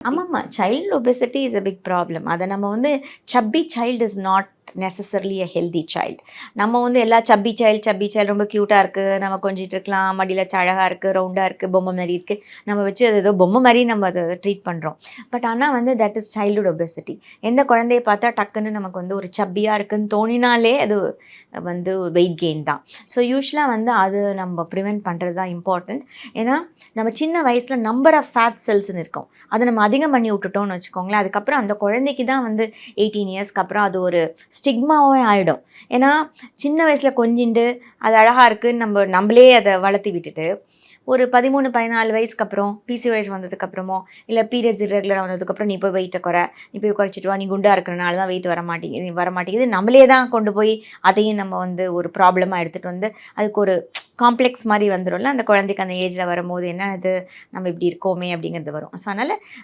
ஆமாம்மா. Child obesity is a big problem. அத நம்ம வந்து chubby child is not necessarily a healthy child. நம்ம வந்து எல்லா சப்பி சைல்டு ரொம்ப க்யூட்டா இருக்கு. நம்ம கொஞ்சிட்டு இருக்கலாம். மடியில அழகா இருக்கு, ரவுண்டா இருக்கு, பொம்மை மாரி இருக்கு. நம்ம வச்சு அது ஏதோ பொம்மை மாரி நம்ம அத ட்ரீட் பண்றோம். பட் ஆனா வந்து தட் இஸ் சைல்ட்ஹுட் ஒபெசிட்டி. எந்த குழந்தைய பார்த்தா டக்குன்னு நமக்கு வந்து ஒரு சப்பியா இருக்குன்னு தோணினாலே அது வந்து வெயிட் கெயின் தான். ஸோ யூசுவலா வந்து அது நம்ம ப்ரிவென்ட் பண்றது தான் இம்பார்ட்டன்ட். ஏன்னா நம்ம சின்ன வயசுல நம்பர் ஆஃப் ஃபேட் செல்ஸ்ன்னு இருக்கும். அத நம்ம அதிகம் பண்ணி விட்டுட்டோம்னு வச்சுக்கோங்களேன், அதுக்கப்புறம் அந்த குழந்தைக்கு தான் வந்து 18 இயர்ஸ்க்கு அப்புறம் அது ஒரு ஸ்டிக்மாவே ஆயிடும். ஏன்னா, சின்ன வயசுல கொஞ்சிண்டு, அது அழகா இருக்குன்னு நம்பளே அத வளர்த்தி விட்டுட்டு, ஒரு 13, 14 வயசுக்கு அப்புறம், பிசிஓஎஸ் வந்ததுக்கப்புறமோ, இல்ல பீரியட்ஸ் இர்ரெகுலரா வந்ததுக்கப்புறம், "நீ போய் வெயிட்ட நீ போய் குறைச்சிட்டு வா, நீ குண்டா இருக்கிறனால தான் வெயிட் வரமாட்டேங்குது." நம்மளே தான் கொண்டு போய் அதையும் நம்ம வந்து ஒரு ப்ராப்ளமா எடுத்துட்டு வந்து, அதுக்கு ஒரு காம்ப்ளெக்ஸ் மாரி வந்துரும்ல, அந்த குழந்தைக்கு அந்த ஏஜ்ல வரும்போது, "என்ன இது நம்ம இப்படி இருக்கோமே!" அப்படிங்கிறது வரும். ஸோ அதனால